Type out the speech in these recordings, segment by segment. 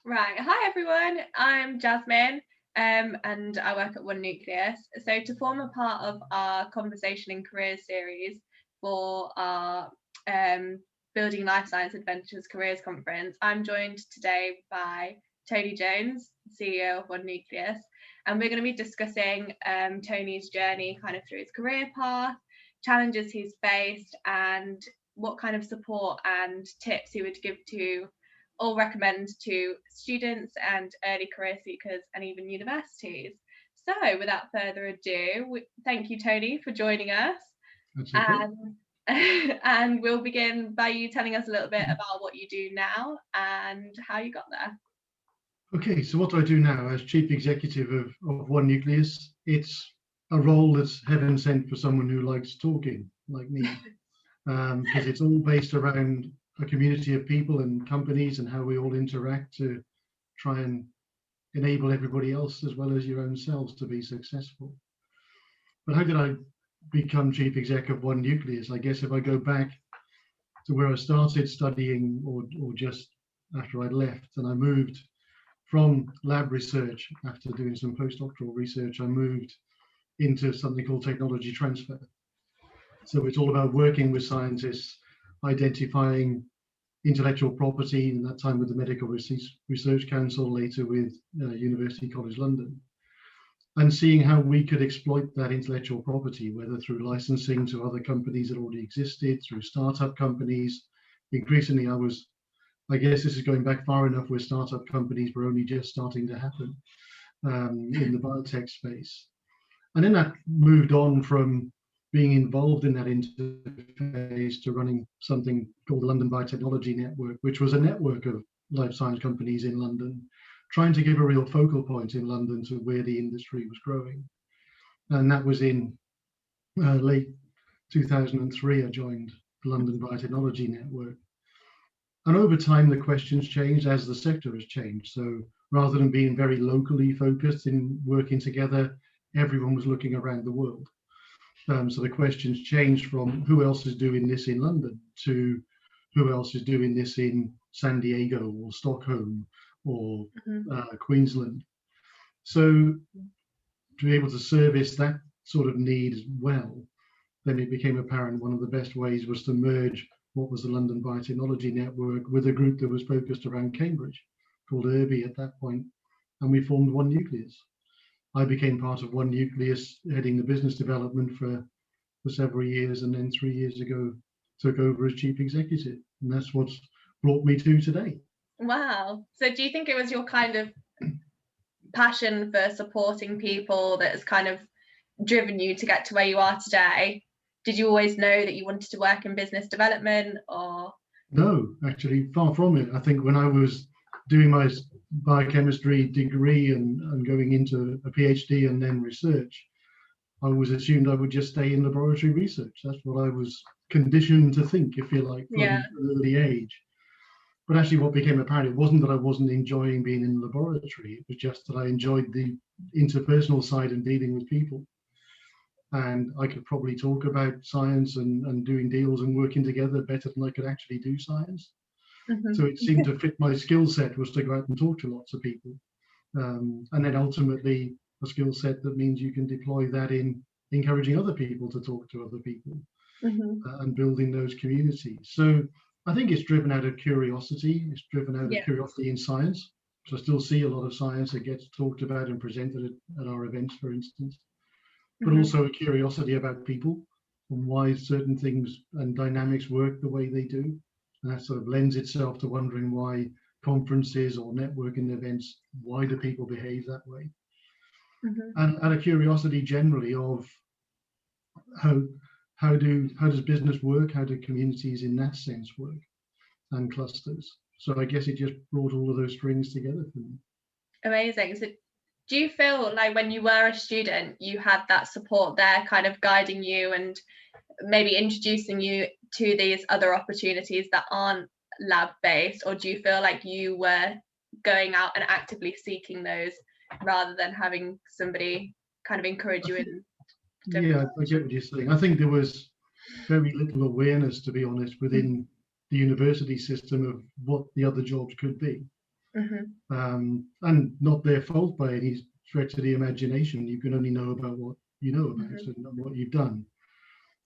Right. Hi, everyone. I'm Jasmine, and I work at One Nucleus. So, to form a part of our Conversation in Careers series for our Building Life Science Adventures Careers Conference, I'm joined today by Tony Jones, CEO of One Nucleus, and we're going to be discussing Tony's journey kind of through his career path, challenges he's faced, and what kind of support and tips he would give to or recommend to students and early career seekers and even universities. So, without further ado, thank you, Tony, for joining us. That's okay. And we'll begin by you telling us a little bit about what you do now and how you got there. Okay, so what do I do now as Chief Executive of One Nucleus? It's a role that's heaven sent for someone who likes talking, like me, because it's all based around a community of people and companies and how we all interact to try and enable everybody else as well as your own selves to be successful. But how did I become Chief Exec of One Nucleus? I guess if I go back to where I started studying or just after I'd left, and I moved from lab research after doing some postdoctoral research, I moved into something called technology transfer. So it's all about working with scientists, identifying intellectual property, in that time with the Medical Research Council, later with University College London, and seeing how we could exploit that intellectual property, whether through licensing to other companies that already existed, through startup companies. Increasingly, I guess this is going back far enough where startup companies were only just starting to happen in the biotech space. And then that moved on from being involved in that interface to running something called the London Biotechnology Network, which was a network of life science companies in London, trying to give a real focal point in London to where the industry was growing. And that was in late 2003, I joined the London Biotechnology Network. And over time, the questions changed as the sector has changed. So rather than being very locally focused in working together, everyone was looking around the world. So the questions changed from who else is doing this in London to who else is doing this in San Diego or Stockholm or Queensland. So to be able to service that sort of need as well, then it became apparent one of the best ways was to merge what was the London Biotechnology Network with a group that was focused around Cambridge, called IRBI at that point, and we formed One Nucleus. I became part of One Nucleus, heading the business development for several years, and then 3 years ago took over as chief executive, and that's what's brought me to today. Wow. So do you think it was your kind of passion for supporting people that has kind of driven you to get to where you are today? Did you always know that you wanted to work in business development, or? No, actually, far from it. I think when I was doing my biochemistry degree and going into a PhD and then research, I was assumed I would just stay in laboratory research. That's what I was conditioned to think, if you like, from an early age. But actually what became apparent, it wasn't that I wasn't enjoying being in the laboratory, it was just that I enjoyed the interpersonal side and dealing with people. And I could probably talk about science and doing deals and working together better than I could actually do science. So it seemed to fit my skill set was to go out and talk to lots of people. And then ultimately a skill set that means you can deploy that in encouraging other people to talk to other people and building those communities. So I think it's driven out of curiosity. It's driven out of curiosity in science. So I still see a lot of science that gets talked about and presented at our events, for instance, but also a curiosity about people and why certain things and dynamics work the way they do. And that sort of lends itself to wondering why conferences or networking events, why do people behave that way? And a curiosity generally of how does business work? How do communities in that sense work, and clusters? So I guess it just brought all of those strings together for me. Amazing. So do you feel like when you were a student, you had that support there kind of guiding you and maybe introducing you to these other opportunities that aren't lab based, or do you feel like you were going out and actively seeking those rather than having somebody kind of encourage you in? Yeah, I get what you're saying. I think there was very little awareness, to be honest, within the university system of what the other jobs could be. and not their fault by any stretch of the imagination. You can only know about what you know about and not what you've done.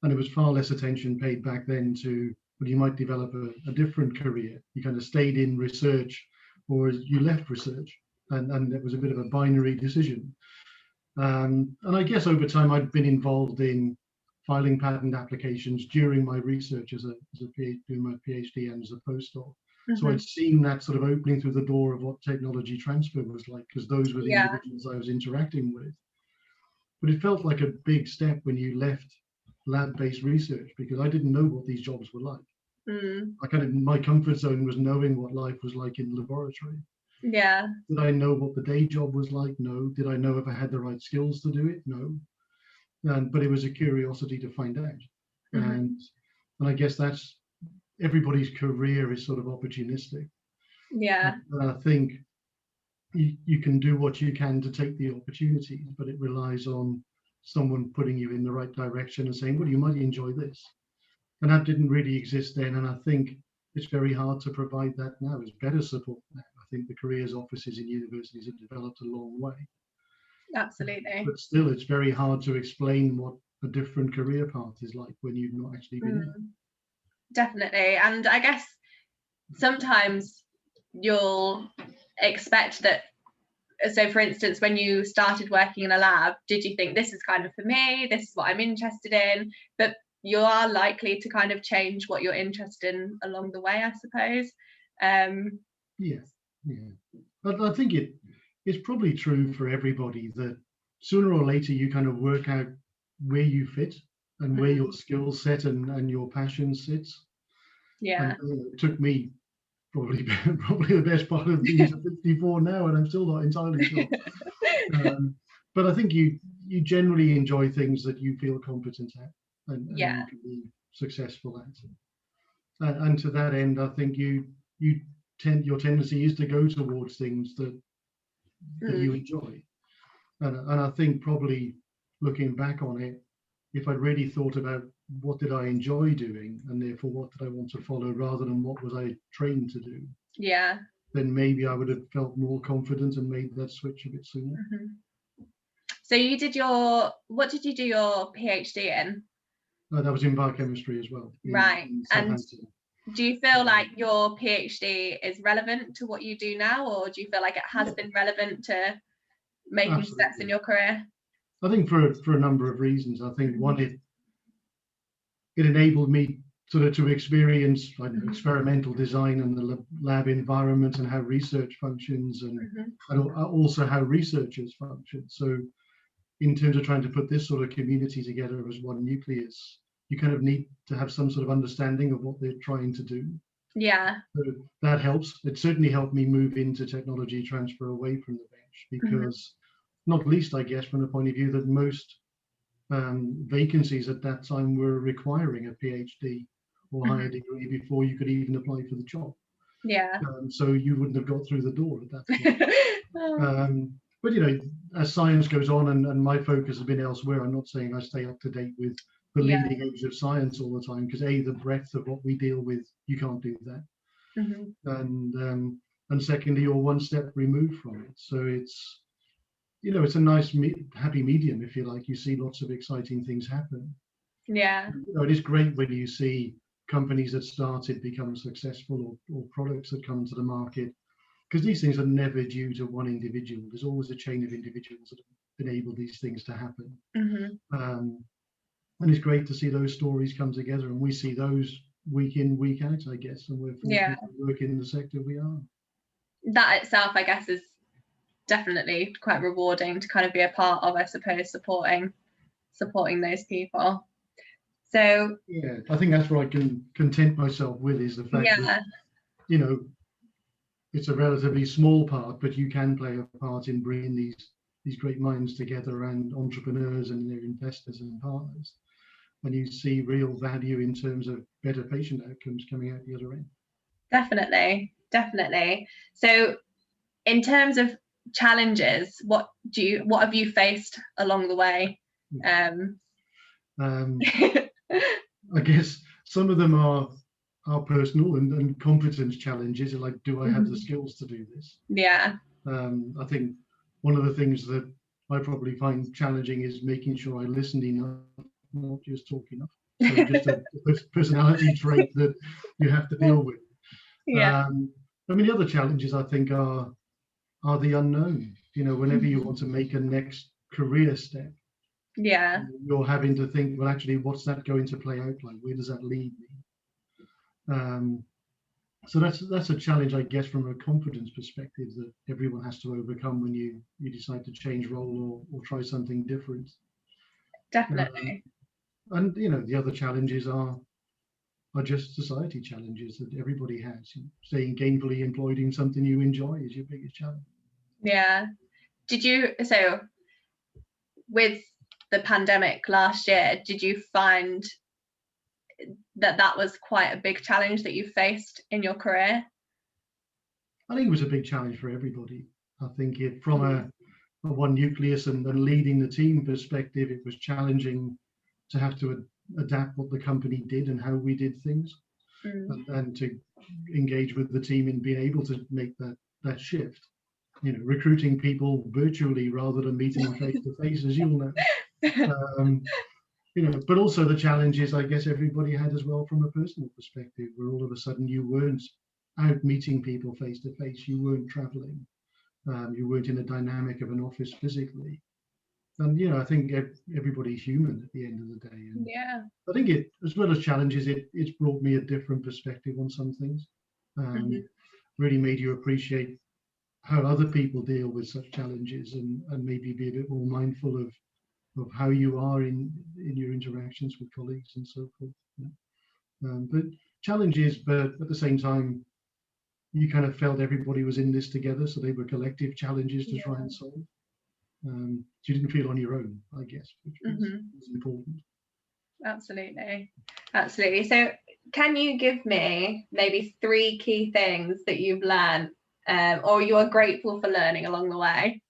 And it was far less attention paid back then to, well, you might develop a different career. You kind of stayed in research or you left research, and it was a bit of a binary decision. And I guess over time I'd been involved in filing patent applications during my research as a doing my PhD and as a postdoc. So I'd seen that sort of opening through the door of what technology transfer was like, because those were the individuals I was interacting with. But it felt like a big step when you left lab-based research, because I didn't know what these jobs were like. My comfort zone was knowing what life was like in the laboratory. Yeah. Did I know what the day job was like? No. Did I know if I had the right skills to do it? No. But it was a curiosity to find out. And I guess that's everybody's career is sort of opportunistic. Yeah. And I think you can do what you can to take the opportunities, but it relies on someone putting you in the right direction and saying, well, you might enjoy this. And that didn't really exist then. And I think it's very hard to provide that now. There's better support now. I think the careers offices in universities have developed a long way. Absolutely. But still, it's very hard to explain what a different career path is like when you've not actually been in it. Definitely. And I guess sometimes you'll expect that. So for instance, when you started working in a lab, did you think this is kind of for me, this is what I'm interested in? But you are likely to kind of change what you're interested in along the way, I suppose. But I think it's probably true for everybody that sooner or later you kind of work out where you fit and where your skill set and your passion sits. Yeah. And it took me probably the best part of being 54 now, and I'm still not entirely sure. But I think you generally enjoy things that you feel competent at and you can be successful at. And to that end, I think your tendency is to go towards things that you enjoy. And I think probably looking back on it, if I'd really thought about what did I enjoy doing and therefore what did I want to follow rather than what was I trained to do, then maybe I would have felt more confident and made that switch a bit sooner. So what did you do your PhD in? That was in biochemistry as well. Right. And do you feel like your PhD is relevant to what you do now, or do you feel like it has been relevant to making steps in your career? I think for a number of reasons. I think one, it enabled me sort of to experience experimental design and the lab environment and how research functions and also how researchers function. So in terms of trying to put this sort of community together as One Nucleus, you kind of need to have some sort of understanding of what they're trying to do. Yeah. So that helps. It certainly helped me move into technology transfer away from the bench because not least, I guess, from the point of view that most vacancies at that time were requiring a PhD or higher degree before you could even apply for the job. Yeah. So you wouldn't have got through the door at that point. But as science goes on and my focus has been elsewhere, I'm not saying I stay up to date with the leading edge of science all the time, because the breadth of what we deal with, you can't do that. And secondly, you're one step removed from it. So it's a nice happy medium, if you like. You see lots of exciting things happen. Yeah. It is great when you see companies that started become successful or products that come to the market, because these things are never due to one individual. There's always a chain of individuals that have enable these things to happen. And it's great to see those stories come together, and we see those week in, week out, I guess, and we're fortunate to work in the sector we are. That itself, I guess, is definitely quite rewarding to kind of be a part of, I suppose, supporting those people. So I think that's what I can content myself with, is the fact that it's a relatively small part, but you can play a part in bringing these great minds together and entrepreneurs and their investors and partners, and you see real value in terms of better patient outcomes coming out the other end. Definitely. So in terms of challenges, what have you faced along the way? I guess some of them are are personal and competence challenges. Like, do I have the skills to do this? Yeah. I think one of the things that I probably find challenging is making sure I listen enough, not just talk enough. So just a personality trait that you have to deal with. Yeah. I mean, the other challenges I think are the unknown. You know, whenever you want to make a next career step, Yeah. you're having to think, well, actually, what's that going to play out like? Where does that lead me? So that's a challenge, I guess, from a confidence perspective that everyone has to overcome when you decide to change role or try something different. Definitely. And you know, the other challenges are just society challenges that everybody has. Staying gainfully employed in something you enjoy is your biggest challenge. Yeah. So with the pandemic last year, did you find that was quite a big challenge that you faced in your career? I think it was a big challenge for everybody. I think from a One Nucleus and leading the team perspective, it was challenging to have to adapt what the company did and how we did things, and to engage with the team in being able to make that shift. You know, recruiting people virtually rather than meeting them face to face, as you'll know. You know, but also the challenges I guess everybody had as well from a personal perspective, where all of a sudden you weren't out meeting people face to face, you weren't traveling, you weren't in a dynamic of an office physically. And you know, I think everybody's human at the end of the day. And Yeah. I think it, as well as challenges, it's brought me a different perspective on some things. Really made you appreciate how other people deal with such challenges, and maybe be a bit more mindful of how you are in your interactions with colleagues and so forth. But challenges, but at the same time, you kind of felt everybody was in this together, so they were collective challenges to try and solve. So you didn't feel on your own, I guess, which was important. Absolutely. So can you give me maybe 3 key things that you've learned or you are grateful for learning along the way?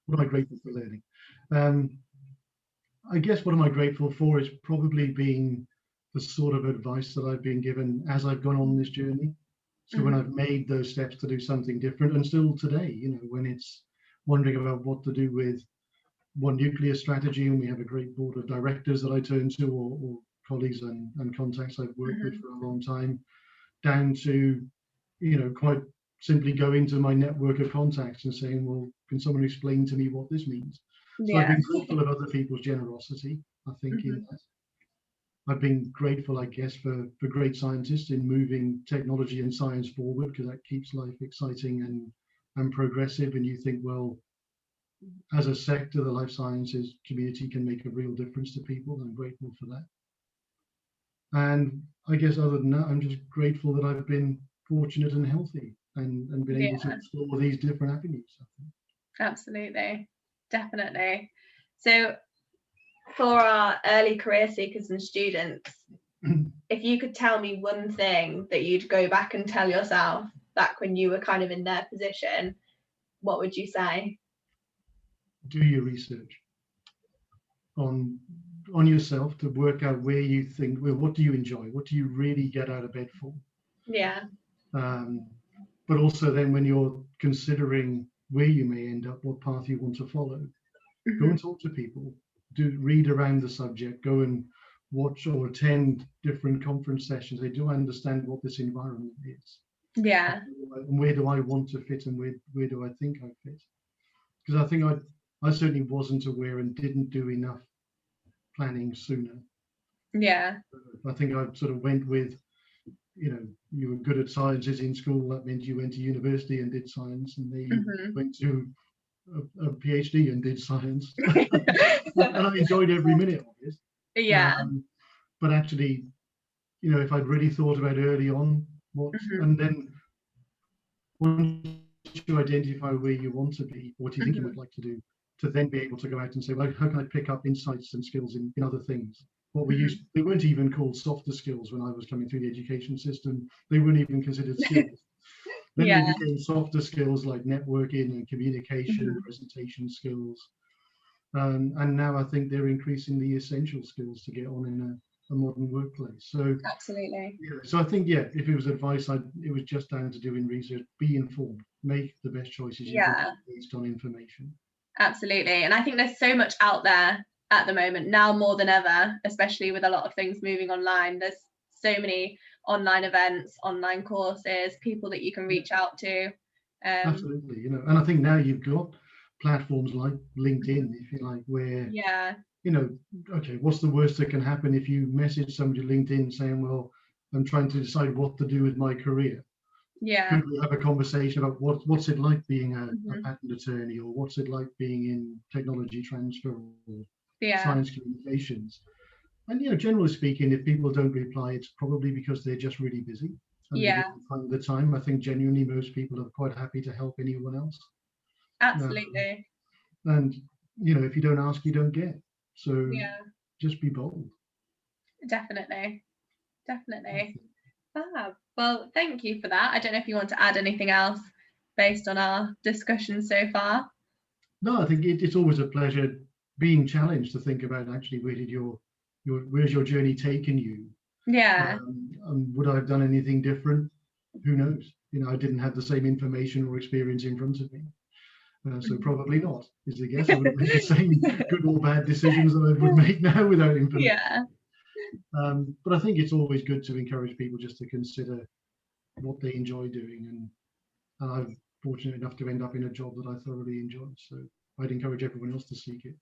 What am I grateful for learning? I guess what am I grateful for is probably being the sort of advice that I've been given as I've gone on this journey. So when I've made those steps to do something different, and still today, you know, when it's wondering about what to do with One Nucleus strategy, and we have a great board of directors that I turn to, or colleagues and contacts I've worked with for a long time, down to, you know, quite simply going to my network of contacts and saying, well, can someone explain to me what this means? So I've been grateful of other people's generosity, I think, in that. I've been grateful, I guess, for great scientists in moving technology and science forward, because that keeps life exciting and progressive. And you think, well, as a sector, the life sciences community can make a real difference to people. I'm grateful for that. And I guess other than that, I'm just grateful that I've been fortunate and healthy and been able to explore these different avenues, I think. Absolutely. Definitely. So for our early career seekers and students, if you could tell me one thing that you'd go back and tell yourself back when you were kind of in their position, what would you say? Do your research on yourself to work out where you think, well, what do you enjoy? What do you really get out of bed for? Yeah. But also then when you're considering where you may end up, what path you want to follow, go and talk to people, read around the subject, go and watch or attend different conference sessions. They do understand what this environment is. Yeah. And where do I want to fit, and where do I think I fit? Because I think I certainly wasn't aware and didn't do enough planning sooner. Yeah. I think I sort of went with, you know, you were good at sciences in school. That meant you went to university and did science, and then you went to a PhD and did science. And I enjoyed every minute of it. Yeah. But actually, you know, if I'd really thought about early on and then once you identify where you want to be, what you think you would like to do, to then be able to go out and say, well, how can I pick up insights and skills in other things? What they weren't even called softer skills when I was coming through the education system. They weren't even considered skills. Then they became softer skills like networking and communication, presentation skills. And now I think they're increasingly essential skills to get on a modern workplace. So Absolutely. yeah, so I think, yeah, if it was advice, it was just down to doing research, be informed, make the best choices you can Yeah, based on information. absolutely. And I think there's so much out there at the moment, now more than ever, especially with a lot of things moving online. There's so many online events, online courses, people that you can reach out to. Absolutely, and I think now you've got platforms like LinkedIn, if you like, where, Yeah, okay, what's the worst that can happen if you message somebody on LinkedIn saying, well, I'm trying to decide what to do with my career. yeah, Could we have a conversation about what's it like being a mhm, patent attorney, or what's it like being in technology transfer or yeah, science communications? And generally speaking, if people don't reply, it's probably because they're just really busy and they yeah, didn't find the time. I think genuinely most people are quite happy to help anyone else. absolutely. And if you don't ask, you don't get. So Yeah, just be bold. definitely. Definitely. Fab. Well, thank you for that. I don't know if you want to add anything else based on our discussion so far. No, I think it's always a pleasure being challenged to think about actually where's your journey taken you. Yeah. And would I have done anything different? Who knows? I didn't have the same information or experience in front of me. So probably not, is the guess. I would have made the same good or bad decisions that I would make now without information. Yeah. But I think it's always good to encourage people just to consider what they enjoy doing. And I'm fortunate enough to end up in a job that I thoroughly enjoy. So I'd encourage everyone else to seek it.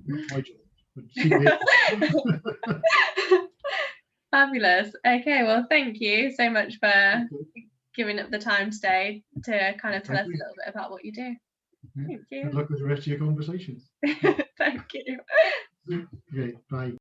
Not my job, but seek it. Fabulous. Okay, well, thank you so much for giving up the time today to kind of tell us a little bit about what you do. Yeah. Thank you. Good luck with the rest of your conversations. Thank you. Okay, bye.